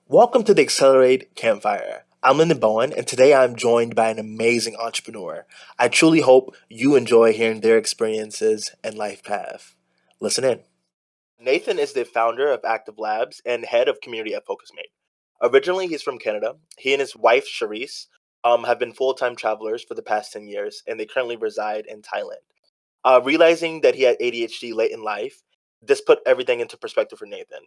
Welcome to the Accelerate Campfire. I'm Lyndon Bowen, and today I'm joined by an amazing entrepreneur. I truly hope you enjoy hearing their experiences and life path. Listen in. Nathan is the founder of Activelabs and head of community at Focusmate. Originally, he's from Canada. He and his wife, Sherice, have been full-time travelers for the past 10 years, and they currently reside in Thailand. Realizing that he had ADHD late in life, this put everything into perspective for Nathan.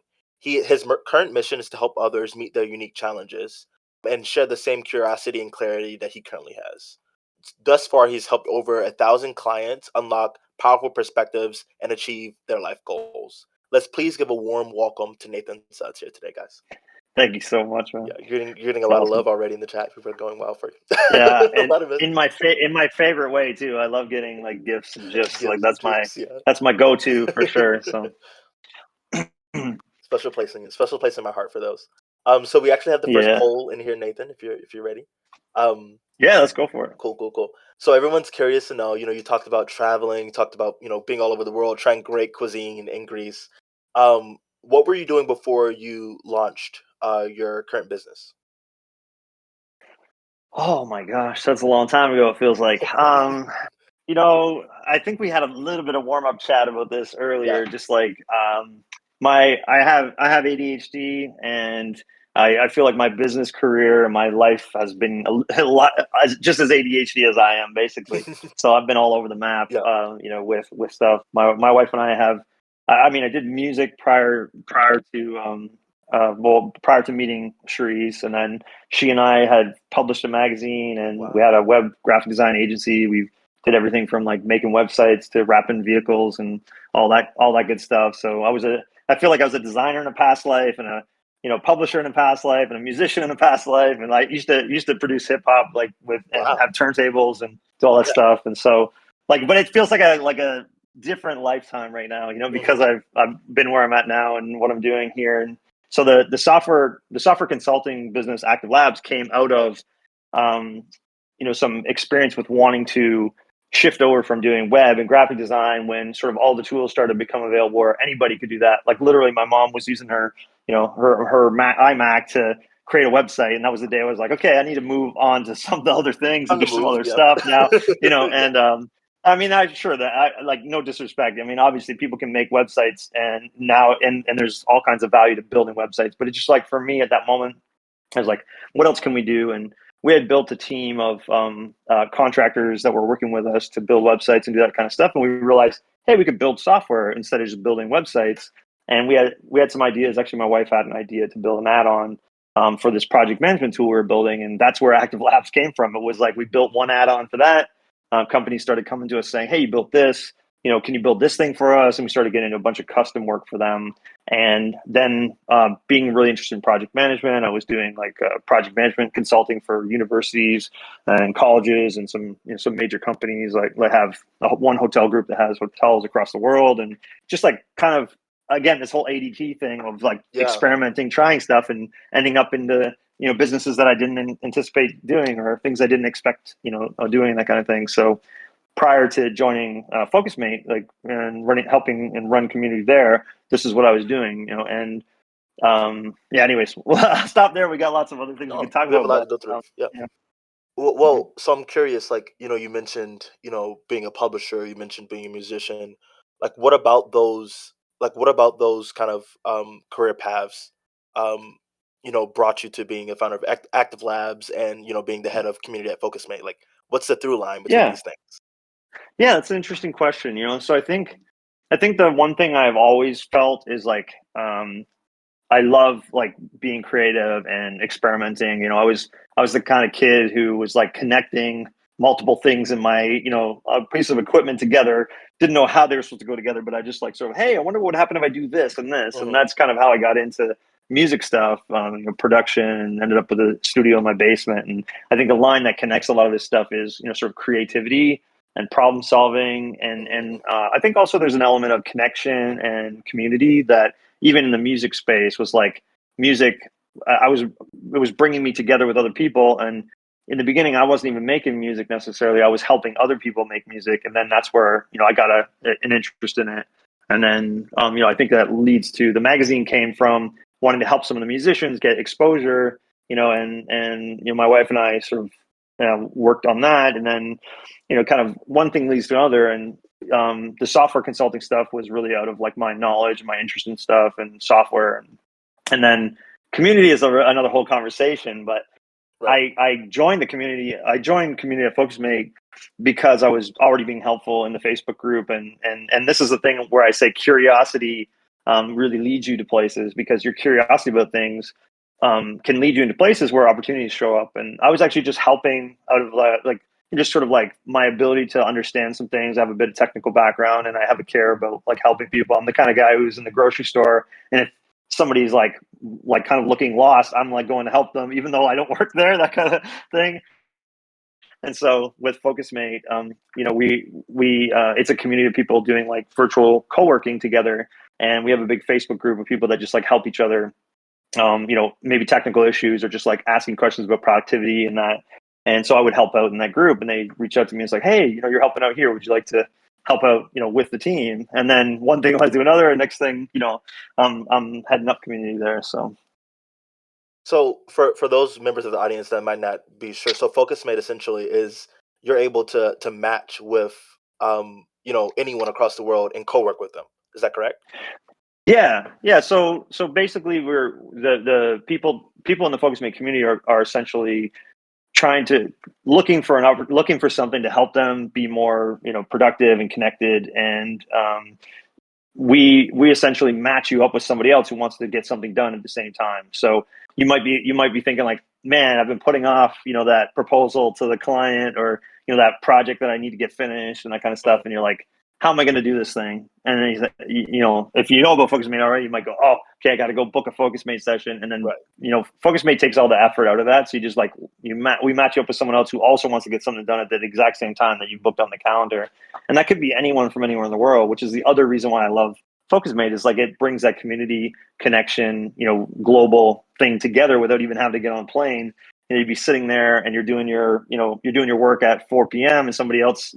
His current mission is to help others meet their unique challenges and share the same curiosity and clarity that he currently has. Thus far, he's helped over 1,000 clients unlock powerful perspectives and achieve their life goals. Let's please give a warm welcome to Nathan Sudds here today, guys. Thank you so much, man. Yeah, you're getting a It's lot of awesome. love already in the chat. People are going well for you. Yeah, A and lot of it. in my favorite way too. I love getting like gifts and gifs. Like Gifts, gifts, that's my go-to for yeah. sure. So Special place in my heart for those. So we actually have the first yeah, poll in here, Nathan. If you're ready. Um, yeah, let's go for it. cool. So everyone's curious to know. You talked about traveling, you talked about being all over the world, trying great cuisine in Greece. What were you doing before you launched your current business? Oh my gosh, that's a long time ago. It feels like. I think we had a little bit of warm-up chat about this Yeah. earlier. Just like I have ADHD, and I feel like my business career and my life has been a lot just as ADHD as I am, basically. So I've been all over the map, Yeah. with stuff. My wife and I have. I mean, I did music prior to meeting Sherice, and then she and I had published a magazine, and we Wow. had a web graphic design agency. We did everything from like making websites to wrapping vehicles and all that good stuff. So I feel like I was a designer in a past life, and a publisher in a past life, and a musician in a past life, and I used to produce hip hop like with and Wow. have turntables and do all that Yeah. stuff. And so but it feels like a different lifetime right now, because Hmm. I've been where I'm at now and what I'm doing here. And so the software consulting business Activelabs came out of some experience with wanting to shift over from doing web and graphic design when sort of all the tools started to become available where anybody could do that. Like literally, my mom was using her iMac to create a website, and that was the day I was like, okay, I need to move on to some of the other things and On do the some move. other Yeah. stuff now. And I mean, I'm sure that like, no disrespect. I mean, obviously people can make websites and there's all kinds of value to building websites, but it's just like for me at that moment, I was like, what else can we do? And we had built a team of contractors that were working with us to build websites and do that kind of stuff. And we realized, hey, we could build software instead of just building websites. And we had some ideas. Actually, my wife had an idea to build an add-on for this project management tool we were building, and that's where Active Labs came from. It was like we built one add-on for that. Companies started coming to us saying, hey, you built this. Can you build this thing for us? And we started getting into a bunch of custom work for them. And then being really interested in project management, I was doing like project management consulting for universities and colleges and some major companies. Like I have one hotel group that has hotels across the world, and just like kind of again this whole ADT thing of like Yeah. experimenting, trying stuff, and ending up into businesses that I didn't anticipate doing or things I didn't expect doing, that kind of thing. So prior to joining Focusmate, like and helping and run community there, this is what I was doing, and yeah. Anyways, well, I'll stop there. We got lots of other things we No, can talk we have a about, lot to but go through. Yeah. yeah. Well, Mhm. so I'm curious, like, you mentioned, being a publisher, you mentioned being a musician. Like, what about those kind of career paths, um, brought you to being a founder of Active Labs and, being the head of community at Focusmate? Like, what's the through line between Yeah, these things? yeah, that's an interesting question. So I think the one thing I've always felt is like I love like being creative and experimenting. I was the kind of kid who was like connecting multiple things in my a piece of equipment together. Didn't know how they were supposed to go together, but I just like sort of, hey, I wonder what would happen if I do this and this, and Hmm. that's kind of how I got into music stuff, production, and ended up with a studio in my basement. And I think a line that connects a lot of this stuff is sort of creativity and problem solving, and I think also there's an element of connection and community that even in the music space was like music. It was bringing me together with other people. And in the beginning, I wasn't even making music necessarily. I was helping other people make music. And then that's where, I got an interest in it. And then, I think that leads to the magazine came from wanting to help some of the musicians get exposure, and my wife and I sort of worked on that, and then kind of one thing leads to another, and the software consulting stuff was really out of like my knowledge, my interest in stuff and software, and then community is another whole conversation. But Right. I joined the community. I joined community at Focusmate because I was already being helpful in the Facebook group, and this is the thing where I say curiosity really leads you to places, because your curiosity about things can lead you into places where opportunities show up. And I was actually just helping out of like just sort of like my ability to understand some things. I have a bit of technical background, and I have a care about like helping people. I'm the kind of guy who's in the grocery store, and if somebody's like kind of looking lost, I'm like going to help them, even though I don't work there, that kind of thing. And so with Focusmate, we it's a community of people doing like virtual co-working together, and we have a big Facebook group of people that just like help each other. Maybe technical issues or just like asking questions about productivity and that. And so I would help out in that group, and they reach out to me. It's like, hey, you're helping out here. Would you like to help out, with the team? And then one thing led to another, and next thing, I'm heading up community there. So for those members of the audience that might not be sure, so Focusmate essentially is you're able to match with anyone across the world and co-work with them. Is that correct? Yeah. So basically, we're the people in the Focusmate community are essentially trying to looking for something to help them be more productive and connected, and we essentially match you up with somebody else who wants to get something done at the same time. So you might be thinking like, man, I've been putting off that proposal to the client, or that project that I need to get finished and that kind of stuff, Mhm. and you're like, how am I going to do this thing? And then if you know about Focusmate already, you might go, oh, okay, I got to go book a Focusmate session, and then Right. Focusmate takes all the effort out of that. So you just like we match you up with someone else who also wants to get something done at the exact same time that you booked on the calendar, and that could be anyone from anywhere in the world. Which is the other reason why I love Focusmate, is like it brings that community connection, global thing together without even having to get on a plane. You'd be sitting there and you're doing your work at 4 p.m. and somebody else,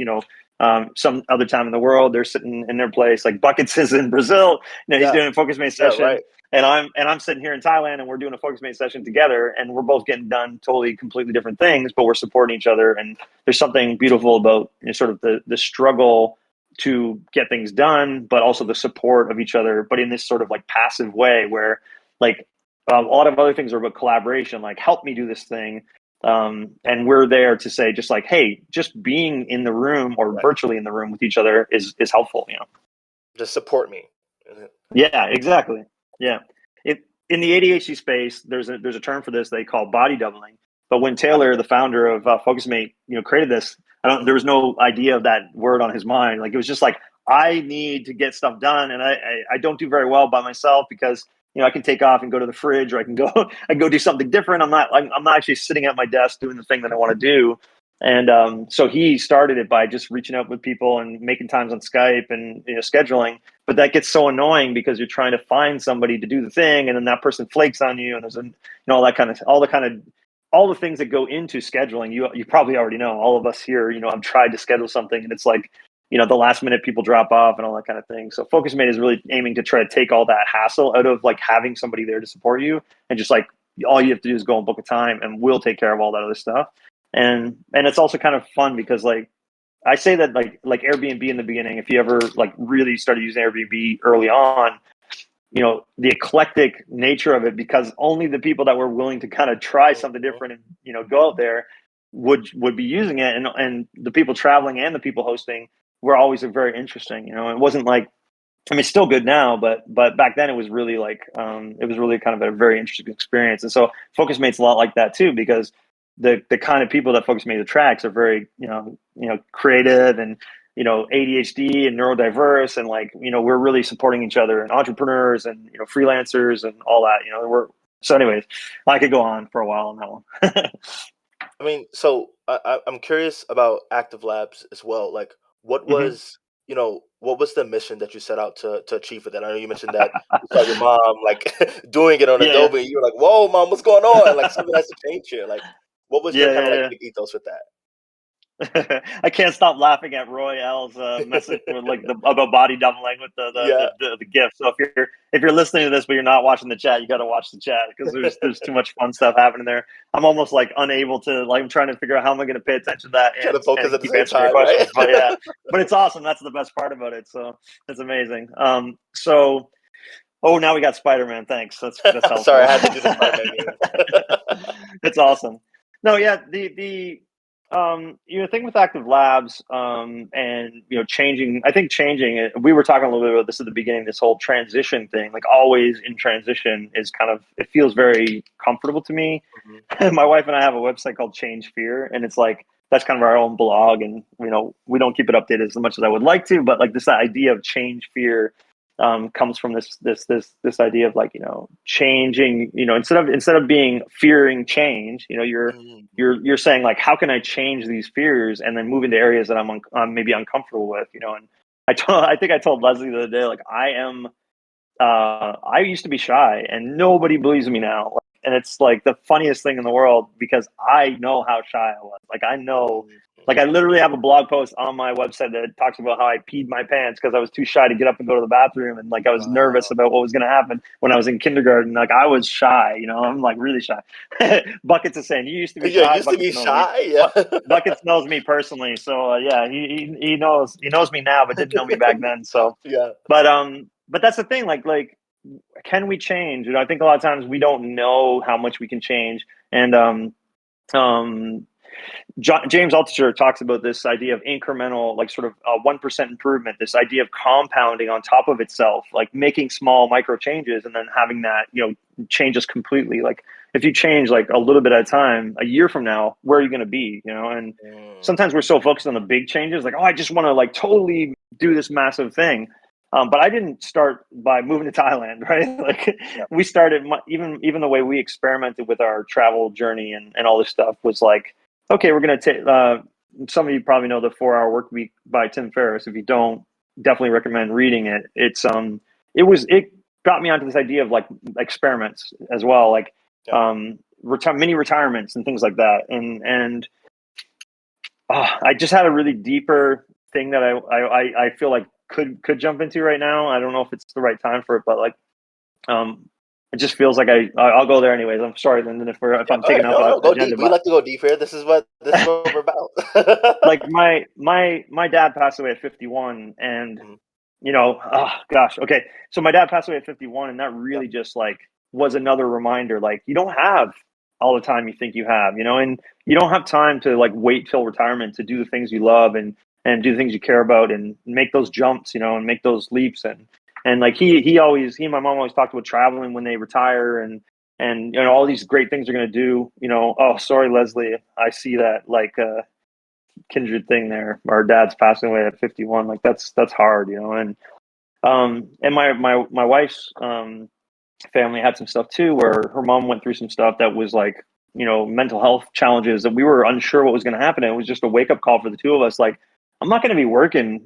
some other time in the world, they're sitting in their place. Like Buckets is in Brazil, he's Yeah. doing a Focusmate Yeah. session, Right. and I'm sitting here in Thailand, and we're doing a Focusmate session together, and we're both getting done totally completely different things, but we're supporting each other. And there's something beautiful about sort of the struggle to get things done, but also the support of each other, but in this sort of like passive way where like a lot of other things are about collaboration, like help me do this thing. And we're there to say just like, hey, just being in the room or Right. virtually in the room with each other is helpful. Just support me. Mhm. Yeah, exactly. Yeah. In the ADHD space, there's a term for this they call body doubling. But when Taylor, the founder of Focusmate, created this, there was no idea of that word on his mind. Like it was just like, I need to get stuff done, and I don't do very well by myself because I can take off and go to the fridge, or I can go I can go do something different. I'm not actually sitting at my desk doing the thing that I want to do. And so he started it by just reaching out with people and making times on Skype and scheduling. But that gets so annoying because you're trying to find somebody to do the thing, and then that person flakes on you, and there's all the things that go into scheduling. You probably already know. All of us here, have tried to schedule something, and it's like the last minute people drop off and all that kind of thing. So Focusmate is really aiming to try to take all that hassle out of like having somebody there to support you, and just like all you have to do is go and book a time, and we'll take care of all that other stuff. And it's also kind of fun because like I say that like Airbnb in the beginning, if you ever like really started using Airbnb early on, the eclectic nature of it, because only the people that were willing to kind of try something Mhm. different and go out there would be using it, and the people traveling and the people hosting were always very interesting. It wasn't like, I mean, it's still good now, but back then it was really like it was really kind of a very interesting experience. And so Focusmate's a lot like that too, because the kind of people that Focusmate attracts are very creative and ADHD and neurodiverse, and like we're really supporting each other, and entrepreneurs and freelancers and all that. We're so anyways, I could go on for a while on that one. I mean, so I'm curious about Activelabs as well. Like, what hmm was what was the mission that you set out to achieve with that? I know you mentioned that you saw your mom like doing it on Yeah, Adobe. And you were like, "Whoa, mom, what's going on?" Like something has to change here. Like, what was your yeah, kind of yeah, like yeah. big ethos with that? I can't stop laughing at Roy L's message with like about body doubling with Yeah. the gift. So if you're listening to this but you're not watching the chat, you got to watch the chat because there's too much fun stuff happening there. I'm almost like unable to, like, I'm trying to figure out how am I going to pay attention to that Trying to focus and at the keep same answering your time, right? questions. But yeah, but it's awesome. That's the best part about it. So it's amazing. So oh, now we got Spider-Man. Thanks. That's Sorry, helpful. I had to do the Spider-Man meme. It's awesome. No, yeah, the thing with Activelabs, and changing. I think changing it. We were talking a little bit about this at the beginning. This whole transition thing, like always in transition, is kind of, it feels very comfortable to me. My wife and I have a website called Change Fear, and it's like that's kind of our own blog, and we don't keep it updated as much as I would like to, but like this idea of change fear comes from this idea of, like, changing, instead of being fearing change, you're saying, like, how can I change these fears and then move into areas that I'm maybe uncomfortable with, and I think I told Leslie the other day, like, I used to be shy and nobody believes me now. And it's like the funniest thing in the world because I know how shy I was. Like, I know, like, I literally have a blog post on my website that talks about how I peed my pants because I was too shy to get up and go to the bathroom. And like, I was nervous about what was going to happen when I was in kindergarten. Like, I was shy, I'm like really shy. Buckets is saying, you used to be Yeah, shy. used to Buckets be knows me. shy. Yeah. Buckets knows me personally. So yeah, he knows me now, but didn't know me back then. So, Yeah. but that's the thing, like, can we change? I think a lot of times we don't know how much we can change. And um, James Altucher talks about this idea of incremental, like, sort of 1% improvement, this idea of compounding on top of itself, like making small micro changes and then having that, change us completely. Like, if you change like a little bit at a time, a year from now, where are you going to be? And sometimes we're so focused on the big changes, like, oh, I just want to like totally do this massive thing. But I didn't start by moving to Thailand, right? Like, we started, even the way we experimented with our travel journey and all this stuff was like, okay, we're going to take, some of you probably know the 4 Hour Work Week by Tim Ferriss. If you don't, definitely recommend reading it. It got me onto this idea of like experiments as well, like mini retirements and things like that. And I just had a really deeper thing that I feel like could jump into right now. I don't know if it's the right time for it, but like, it just feels like I'll go there anyways. I'm sorry, Lyndon, if I'm taking up No, an go agenda, deep. We but like to go deep here. This is what we're about. like my dad passed away at 51, and oh gosh, okay. So my dad passed away at 51, and that really just like was another reminder. Like, you don't have all the time you think you have, and you don't have time to like wait till retirement to do the things you love and do the things you care about and make those jumps, and make those leaps. And like he and my mom always talked about traveling when they retire and all these great things they're going to do. Oh, sorry, Leslie, I see that like kindred thing there. Our dad's passing away at 51. Like, that's hard, and my wife's family had some stuff too, where her mom went through some stuff that was like, mental health challenges that we were unsure what was going to happen. And it was just a wake up call for the two of us. Like, I'm not going to be working,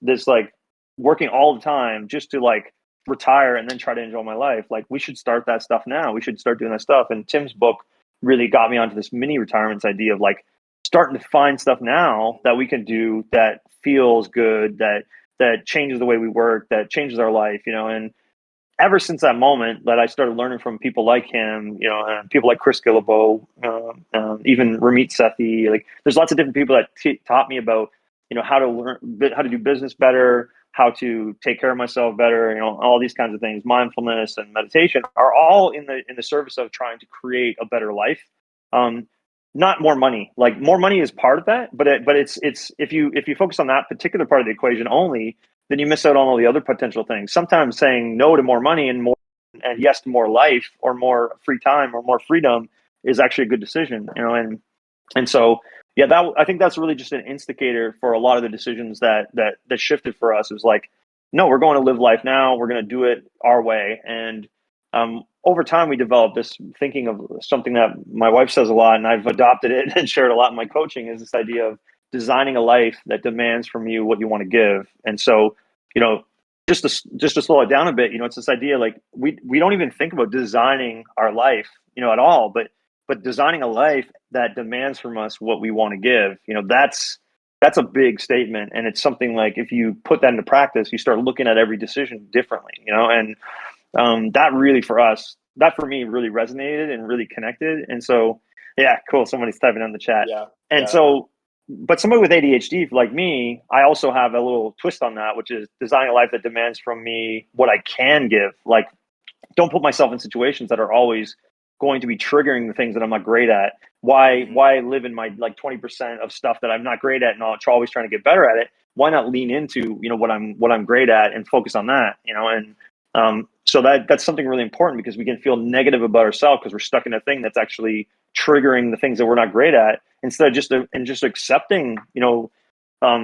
this like working all the time just to like retire and then try to enjoy my life. Like, we should start that stuff now. We should start doing that stuff. And Tim's book really got me onto this mini retirements idea of like starting to find stuff now that we can do that feels good, that changes the way we work, that changes our life, and ever since that moment that I started learning from people like him, and people like Chris Guillebeau, even Ramit Sethi, like, there's lots of different people that taught me about, how to learn, how to do business better, how to take care of myself better, all these kinds of things. Mindfulness and meditation are all in the service of trying to create a better life. Not more money. Like, more money is part of that, but it's if you focus on that particular part of the equation only, then you miss out on all the other potential things. Sometimes saying no to more money and yes to more life or more free time or more freedom is actually a good decision, and so yeah, that, I think that's really just an instigator for a lot of the decisions that shifted for us. It was like, no, we're going to live life now. We're going to do it our way. And over time, we developed this thinking of something that my wife says a lot, and I've adopted it and shared a lot in my coaching, is this idea of designing a life that demands from you what you want to give. And so, just to slow it down a bit, it's this idea like we don't even think about designing our life, at all, but but designing a life that demands from us what we want to give, that's a big statement. And it's something like, if you put that into practice, you start looking at every decision differently, and that really for me really resonated and really connected. And so, yeah, cool. Somebody's typing in the chat. Yeah. And Yeah. so, but somebody with ADHD like me, I also have a little twist on that, which is designing a life that demands from me what I can give. Like, don't put myself in situations that are always going to be triggering the things that I'm not great at. Why live in my like 20% of stuff that I'm not great at and always trying to get better at it? Why not lean into, what I'm great at and focus on that, and so that's something really important, because we can feel negative about ourselves because we're stuck in a thing that's actually triggering the things that we're not great at, instead of just accepting,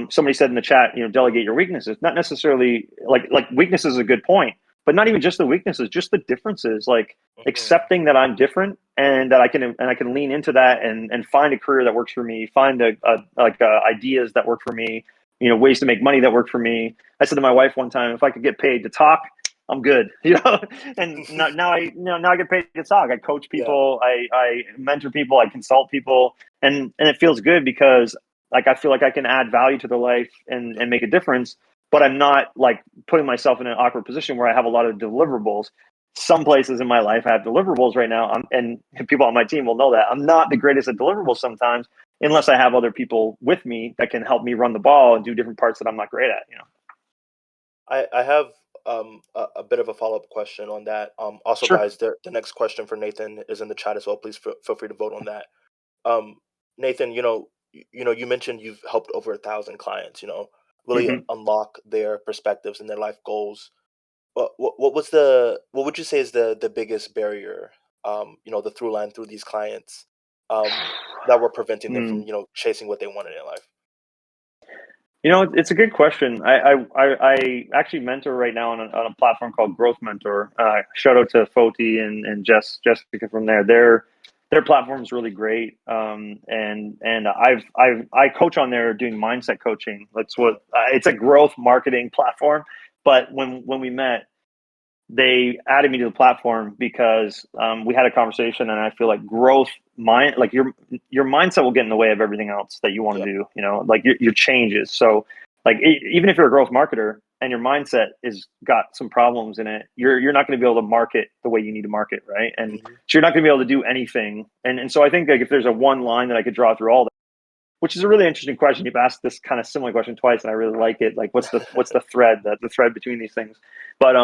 somebody said in the chat, delegate your weaknesses. Not necessarily like weaknesses is a good point, but not even just the weaknesses, just the differences. Like accepting that I'm different and that I can lean into that and find a career that works for me, find ideas that work for me, ways to make money that work for me. I said to my wife one time, if I could get paid to talk, I'm good, and now I get paid to talk. I coach people, I mentor people, I consult people, and it feels good because like I feel like I can add value to their life and make a difference, but I'm not like putting myself in an awkward position where I have a lot of deliverables. Some places in my life I have deliverables right now, and people on my team will know that I'm not the greatest at deliverables sometimes, unless I have other people with me that can help me run the ball and do different parts that I'm not great at. I have a bit of a follow-up question on that. Also, Sure. guys, the next question for Nathan is in the chat as well. Please feel free to vote on that. Um, Nathan, you mentioned you've helped over 1,000 clients. Really Mm-hmm. unlock their perspectives and their life goals. What would you say is the biggest barrier? The through line through these clients, that were preventing them from chasing what they wanted in life. It's a good question. I actually mentor right now on a platform called Growth Mentor. Shout out to Foti and Jessica from there. Their platform is really great. And I coach on there doing mindset coaching. That's what it's a growth marketing platform. But when we met, they added me to the platform because we had a conversation, and I feel like your mindset will get in the way of everything else that you want to Yeah. do. Like your changes. So like even if you're a growth marketer and your mindset is got some problems in it, you're not going to be able to market the way you need to market, right? And Hmm. so you're not going to be able to do anything. And so I think like if there's a one line that I could draw through all that, which is a really interesting question. You've asked this kind of similar question twice, and I really like it. Like, what's the thread, the thread between these things? But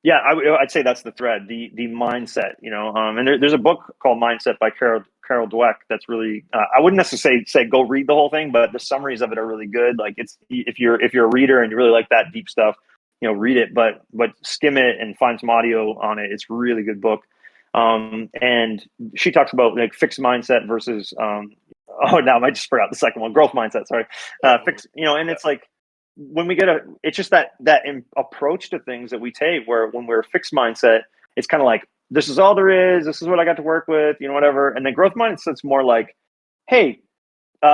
yeah, I'd say that's the thread, the mindset, and there's a book called Mindset by Carol Dweck that's really, I wouldn't necessarily say go read the whole thing, but the summaries of it are really good. Like it's, if you're a reader and you really like that deep stuff, read it, but skim it and find some audio on it. It's a really good book. And she talks about like fixed mindset versus, oh, now I just forgot the second one, growth mindset. Sorry. Mhm. Fix, and Yeah. it's like, when we it's just that approach to things that we take, where when we're a fixed mindset, it's kind of like, this is all there is, this is what I got to work with, whatever. And then growth mindset's more like, hey,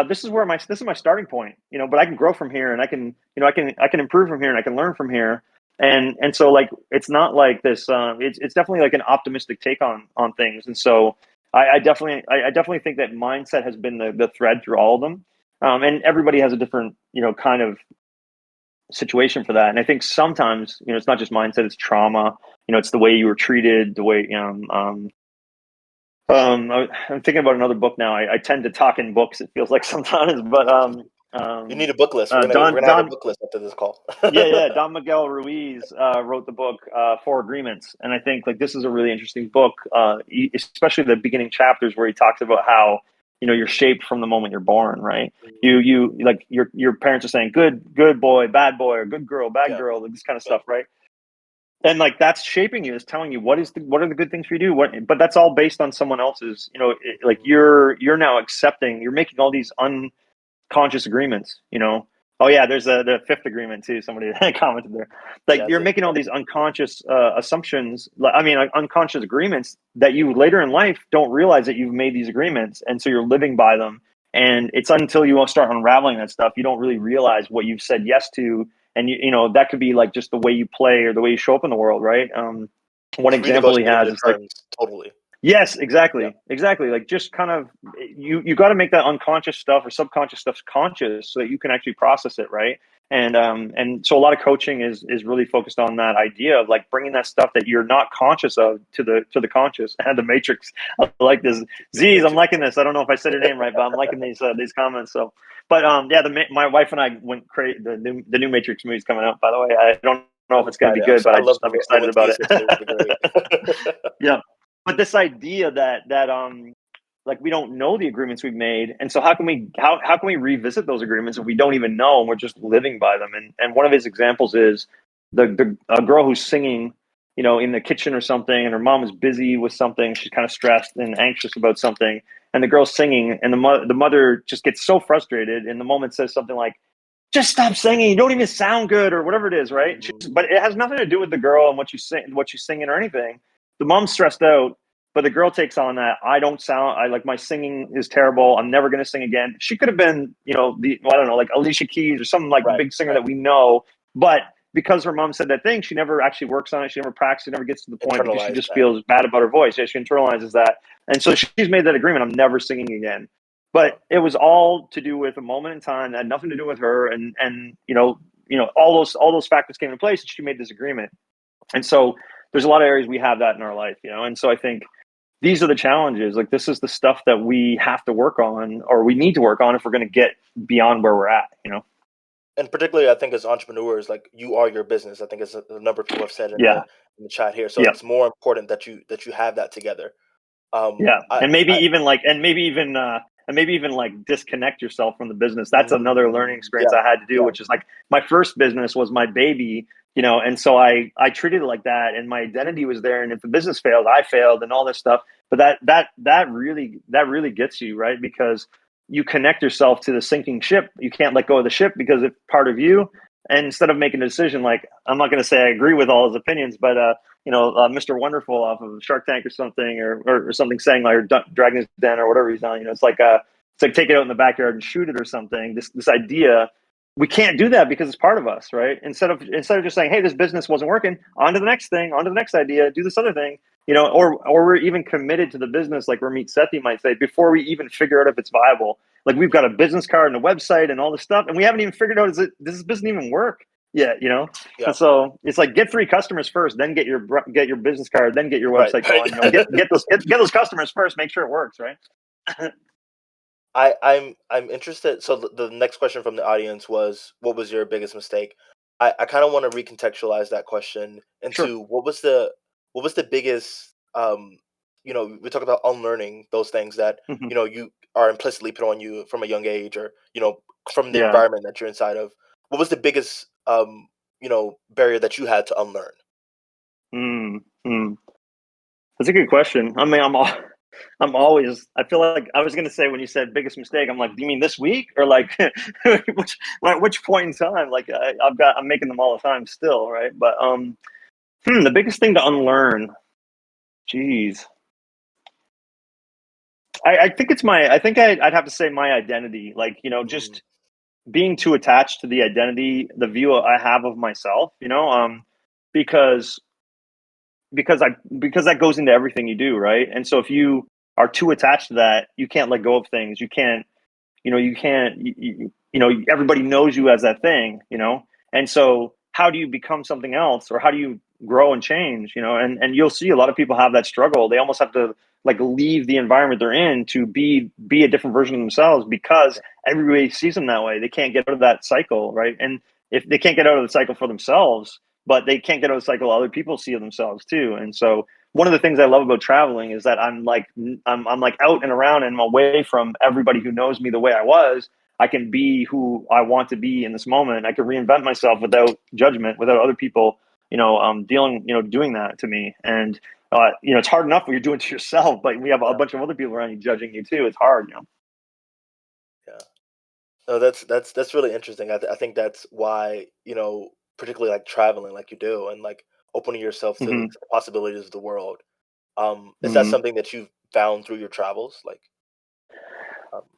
this is my starting point, but I can grow from here, and I can, I can improve from here, and I can learn from here. And so like, it's not like this, it's definitely like an optimistic take on things. And so I definitely think that mindset has been the thread through all of them. And everybody has a different, kind of situation for that. And I think sometimes, it's not just mindset, it's trauma, it's the way you were treated, the way, I'm thinking about another book now. I tend to talk in books, it feels like sometimes, but, You need a book list. We're gonna have a Don, book list after this call. yeah, Don Miguel Ruiz wrote the book Four Agreements, and I think like this is a really interesting book, especially the beginning chapters where he talks about how you're shaped from the moment you're born, right? You like your parents are saying good boy, bad boy, or good girl, bad Yeah. girl, like this kind of Yeah. stuff, right? And like that's shaping you, is telling you what are the good things for you to do. But that's all based on someone else's. Like Mhm. you're now accepting, you're making all these conscious agreements, Oh yeah, there's the fifth agreement too. Somebody commented there. Like Yeah. you're making all these unconscious assumptions. I mean, like, unconscious agreements that you later in life don't realize that you've made these agreements, and so you're living by them. And it's until you start unraveling that stuff, you don't really realize what you've said yes to. And that could be like just the way you play or the way you show up in the world, right? One It's example he renegotiating has the is like, terms totally. Yes, Yeah. exactly. Like just kind of you got to make that unconscious stuff or subconscious stuff conscious so that you can actually process it, right? And so a lot of coaching is really focused on that idea of like bringing that stuff that you're not conscious of to the conscious and the matrix. I like this. The Z's, I'm matrix. liking this. I don't know if I said your name right, but I'm liking these comments. So, but yeah, my wife and I went crazy. The new Matrix movie's coming out. By the way, I don't know if I'm it's going to be excited. good, but I love I'm the excited Twin about Peaks. it. It will be great. Yeah, but this idea that like we don't know the agreements we've made, and so how can we revisit those agreements if we don't even know and we're just living by them? And one of his examples is the a girl who's singing, in the kitchen or something, and her mom is busy with something. She's kind of stressed and anxious about something, and the girl's singing, and the mother just gets so frustrated, and the moment says something like, "Just stop singing! You don't even sound good," or whatever it is, right? But it has nothing to do with the girl and what she's singing or anything. The mom's stressed out, but the girl takes on that. I don't sound. I like my singing is terrible. I'm never going to sing again. She could have been, I don't know, like Alicia Keys or some like Right. big singer Right. that we know, but because her mom said that thing, she never actually works on it. She never practices. Never gets to the point because she Internalize just that. feels bad about her voice. Yeah, she internalizes that, and so she's made that agreement. I'm never singing again. Yeah. But it was all to do with a moment in time that had nothing to do with her, and all those factors came into place, and she made this agreement. And so there's a lot of areas we have that in our life, and so I think these are the challenges. Like this is the stuff that we have to work on, or we need to work on if we're going to get beyond where we're at. And particularly, I think as entrepreneurs, like you are your business. I think as a number of people have said Yeah, in the chat here. So yeah. it's more important that you have that together. Yeah, I, and maybe I even like, disconnect yourself from the business. That's another learning experience yeah, I had to do, yeah, which is like my first business was my baby, and so I treated it like that, and my identity was there. And if the business failed, I failed, and all this stuff. But that really gets you, right, because you connect yourself to the sinking ship. You can't let go of the ship because it's part of you. And instead of making a decision, like I'm not going to say I agree with all his opinions, but Mr. Wonderful off of Shark Tank or something, or something saying like Dragon's Den or whatever he's on. It's like take it out in the backyard and shoot it or something. This idea, we can't do that because it's part of us, right? Instead of just saying, hey, this business wasn't working, on to the next thing, on to the next idea, do this other thing, or we're even committed to the business, like Ramit Sethi might say, before we even figure out if it's viable. Like we've got a business card and a website and all this stuff, and we haven't even figured out does this business even work yet. yeah. And so it's like get 3 customers first, then get your business card, then get your Right, website right. going. Get those customers first. Make sure it works, right? I'm interested. So the next question from the audience was, "What was your biggest mistake?" I kind of want to recontextualize that question Sure. into what was the biggest we talk about unlearning those things that Hmm. you are implicitly put on you from a young age, or from the Yeah. environment that you're inside of. What was the biggest barrier that you had to unlearn? Mm-hmm. That's a good question. I mean, I'm always. I feel like I was going to say when you said biggest mistake, I'm like, do you mean this week or like which point in time? Like I'm making them all the time still, right? But the biggest thing to unlearn. Geez. I think it's my. I think I'd have to say my identity. Like Mm, just being too attached to the identity, the view I have of myself. Because because that goes into everything you do, right? And so if you are too attached to that, you can't let go of things. Everybody knows you as that thing. And so how do you become something else, or how do you grow and change? And you'll see a lot of people have that struggle. They almost have to like leave the environment they're in to be a different version of themselves because yeah, everybody sees them that way. They can't get out of that cycle, right? And if they can't get out of the cycle for themselves, but they can't get out of the cycle, other people see themselves too. And so one of the things I love about traveling is that I'm like out and around and I'm away from everybody who knows me the way I was. I can be who I want to be in this moment. I can reinvent myself without judgment, without other people, doing that to me. And it's hard enough when you're doing it to yourself, but we have a yeah, bunch of other people around you judging you too. It's hard. yeah. No, that's really interesting. I think that's why particularly like traveling, like you do, and like opening yourself Hmm. to the possibilities of the world. Is that Hmm. something that you've found through your travels? Like,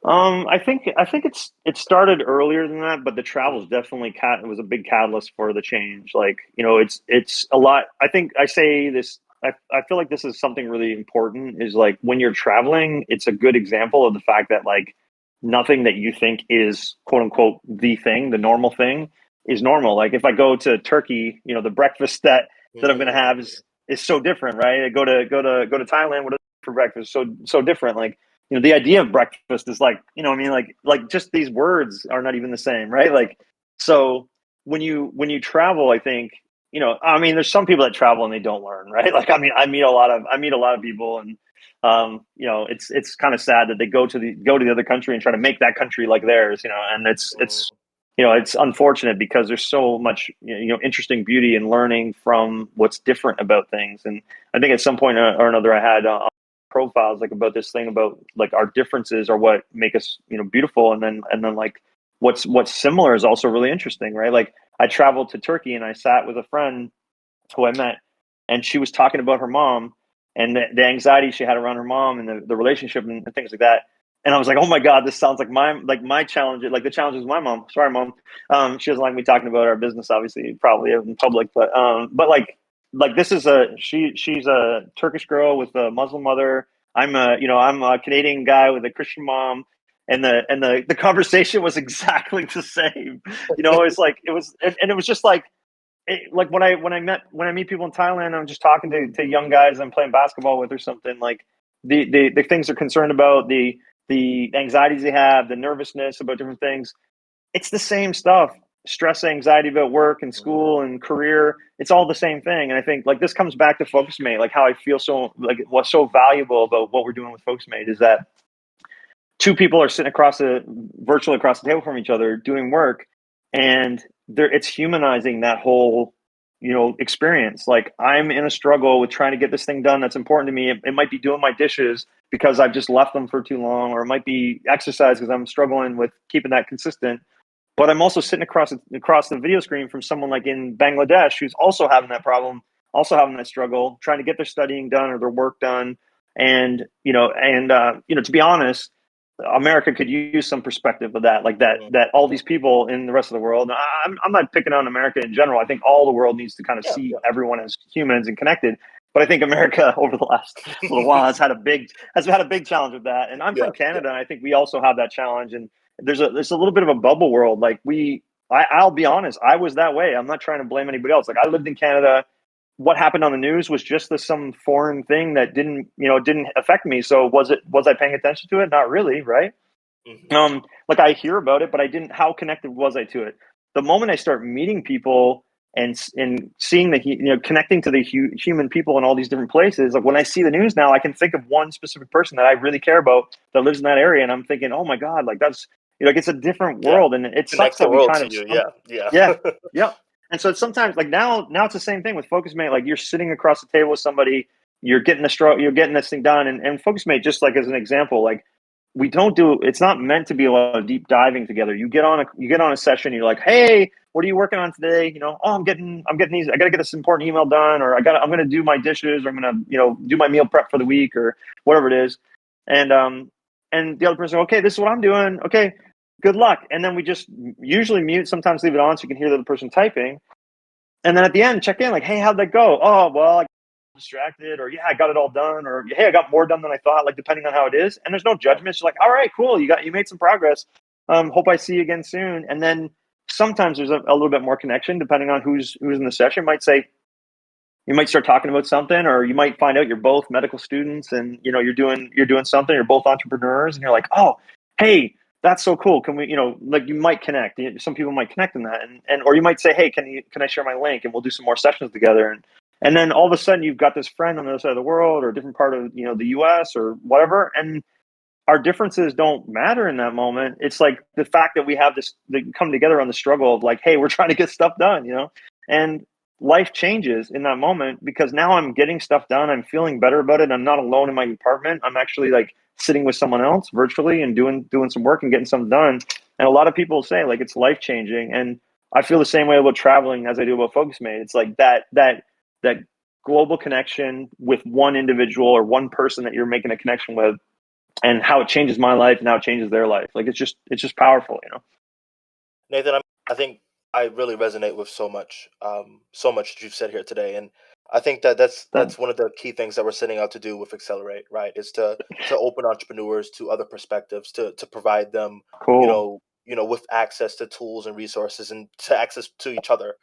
um, I think it started earlier than that, but the mhm, travels definitely it was a big catalyst for the change. Like it's a lot. I think I say this. I feel like this is something really important, is like when you're traveling, it's a good example of the fact that like nothing that you think is quote unquote the thing, the normal thing, is normal. Like if I go to Turkey, you know, the breakfast that I'm going to have is so different, right? I go to Thailand, what for breakfast, so different. Like, you know, the idea of breakfast is like, you know, I mean, like just these words are not even the same, right? Like, so when you travel, I think, you know, I mean, there's some people that travel and they don't learn, right? Like, I mean, I meet a lot of people, and you know, it's kind of sad that they go to the other country and try to make that country like theirs, you know, and it's you know, it's unfortunate because there's so much, you know, interesting beauty in learning from what's different about things. And I think at some point or another, I had profiles like about this thing about like our differences are what make us, you know, beautiful, and then like what's similar is also really interesting, right? Like I traveled to Turkey and I sat with a friend who I met, and she was talking about her mom and the anxiety she had around her mom and the relationship and things like that. And I was like, oh my God, this sounds like my challenge, like the challenges of my mom. Sorry, mom. She doesn't like me talking about our business, obviously, probably in public, but like this is she's a Turkish girl with a Muslim mother. I'm a Canadian guy with a Christian mom, and the conversation was exactly the same. You know, it's like it was just like like when I meet people in Thailand, I'm just talking to young guys I'm playing basketball with or something. Like the things they're concerned about, the anxieties they have, the nervousness about different things. It's the same stuff. Stress, anxiety about work and school and career. It's all the same thing. And I think like this comes back to Focusmate. Like how I feel so like what's so valuable about what we're doing with Focusmate is that two people are sitting virtually across the table from each other doing work, and it's humanizing that whole, you know, experience. Like I'm in a struggle with trying to get this thing done that's important to me. It might be doing my dishes because I've just left them for too long, or it might be exercise because I'm struggling with keeping that consistent. But I'm also sitting across the video screen from someone like in Bangladesh who's also having that problem, also having that struggle, trying to get their studying done or their work done. And you know, to be honest, America could use some perspective of that, like that all these people in the rest of the world. I'm not picking on America in general. I think all the world needs to kind of see everyone as humans and connected. But I think America over the last little while has had a big challenge with that. And I'm from Canada, and I think we also have that challenge. And there's a little bit of a bubble world. Like I'll be honest, I was that way. I'm not trying to blame anybody else. Like I lived in Canada. What happened on the news was just some foreign thing that didn't affect me. So was I paying attention to it? Not really, right? Like I hear about it, but I didn't. How connected was I to it? The moment I start meeting people and seeing connecting to the human people in all these different places, like when I see the news now, I can think of one specific person that I really care about that lives in that area, and I'm thinking, oh my God, like that's, you know, like it's a different world, and it sucks Connects the that we world kind to of you. yeah, yeah. And so it's sometimes like now it's the same thing with Focusmate. Like you're sitting across the table with somebody, you're getting this thing done, and Focusmate, just like as an example, like we don't do, it's not meant to be a lot of deep diving together. You get on a session, you're like, hey, what are you working on today? You know, oh, I'm getting these, I got to get this important email done, or I'm going to do my dishes, or I'm going to, you know, do my meal prep for the week, or whatever it is. And the other person, okay, this is what I'm doing. Okay, good luck. And then we just usually mute, sometimes leave it on so you can hear the other person typing. And then at the end, check in like, hey, how'd that go? Oh, well, I got distracted, or yeah, I got it all done, or hey, I got more done than I thought, like depending on how it is. And there's no judgment. It's like, all right, cool. You made some progress. Hope I see you again soon. And then sometimes there's a little bit more connection depending on who's in the session. You might start talking about something, or you might find out you're both medical students and, you know, you're doing something, you're both entrepreneurs, and you're like, oh, hey, that's so cool. Can we, you know, like you might connect. Some people might connect in that, or you might say, hey, can I share my link, and we'll do some more sessions together. And then all of a sudden you've got this friend on the other side of the world, or a different part of, you know, the US or whatever. And our differences don't matter in that moment. It's like the fact that we have they come together on the struggle of like, hey, we're trying to get stuff done, you know, and life changes in that moment because now I'm getting stuff done. I'm feeling better about it. I'm not alone in my apartment. I'm actually like sitting with someone else virtually and doing some work and getting something done. And a lot of people say like it's life changing. And I feel the same way about traveling as I do about Focusmate. It's like that global connection with one individual or one person that you're making a connection with, and how it changes my life and how it changes their life. Like it's just powerful, you know. Nathan, I think I really resonate with so much that you've said here today, and I think that that's one of the key things that we're setting out to do with Accelerate, right? Is to open entrepreneurs to other perspectives, to provide them, Cool. with access to tools and resources, and to access to each other,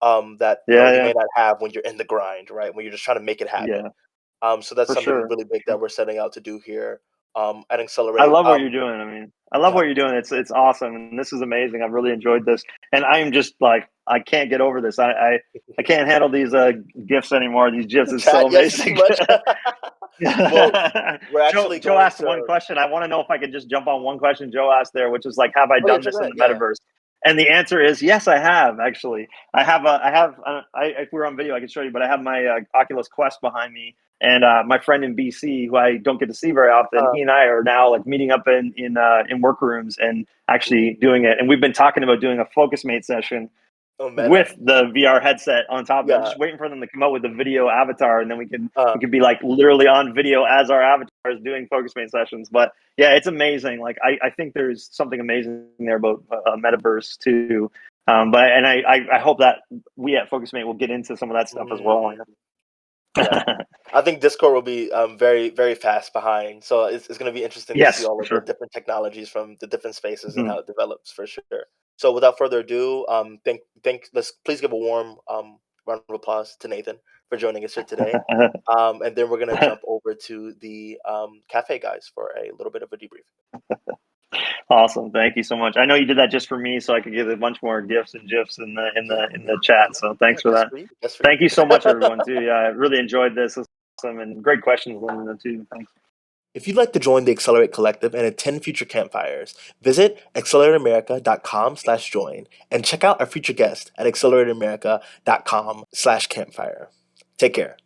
that Yeah, you yeah, may not have when you're in the grind, right? When you're just trying to make it happen. yeah, So that's for something sure. really big that we're setting out to do here, at I Accelerate. love what you're doing. I mean, I love Yeah, what you're doing. It's awesome, and this is amazing. I've really enjoyed this, and I'm just like I can't get over this. I can't handle these gifs anymore. These gifs the is so chat, yes, too amazing. much. Well, we're actually Joe going asked one to. question. I want to know if I could just jump on one question Joe asked there, which is like, have I Oh yeah, done jump this in ahead. the Yeah. metaverse? And the answer is yes, I have actually. If we were on video, I could show you, but I have my Oculus Quest behind me, and my friend in BC, who I don't get to see very often, Uh, he and I are now like meeting up in workrooms and Ooh, actually doing it. And we've been talking about doing a Focusmate session oh, meta. with the VR headset on top of it. I'm Yeah. just waiting for them to come out with the video avatar, and then Uh, we could be like literally on video as our avatars doing Focusmate sessions. But yeah, it's amazing. Like I think there's something amazing there about metaverse too. I hope that we at Focusmate will get into some of that stuff as well. mm, yeah. I think Discord will be very, very fast behind. So it's going to be interesting to see Yes, all for of the sure. different technologies from the different spaces and Mhm. how it develops for sure. So without further ado, let's please give a warm round of applause to Nathan for joining us here today. And then we're going to jump over to the cafe guys for a little bit of a debrief. Awesome. Thank you so much. I know you did that just for me so I could give a bunch more gifts and gifs Yeah, in yeah, the why chat. not? So Yeah, thanks for just that. for you. Just for you. Thank you so much, everyone, too. Yeah, I really enjoyed this. This was awesome and great questions, Lyndon, too. Thanks. If you'd like to join the Accelerate Collective and attend future campfires, visit accelerateamerica.com/join and check out our future guest at accelerateamerica.com/campfire. Take care.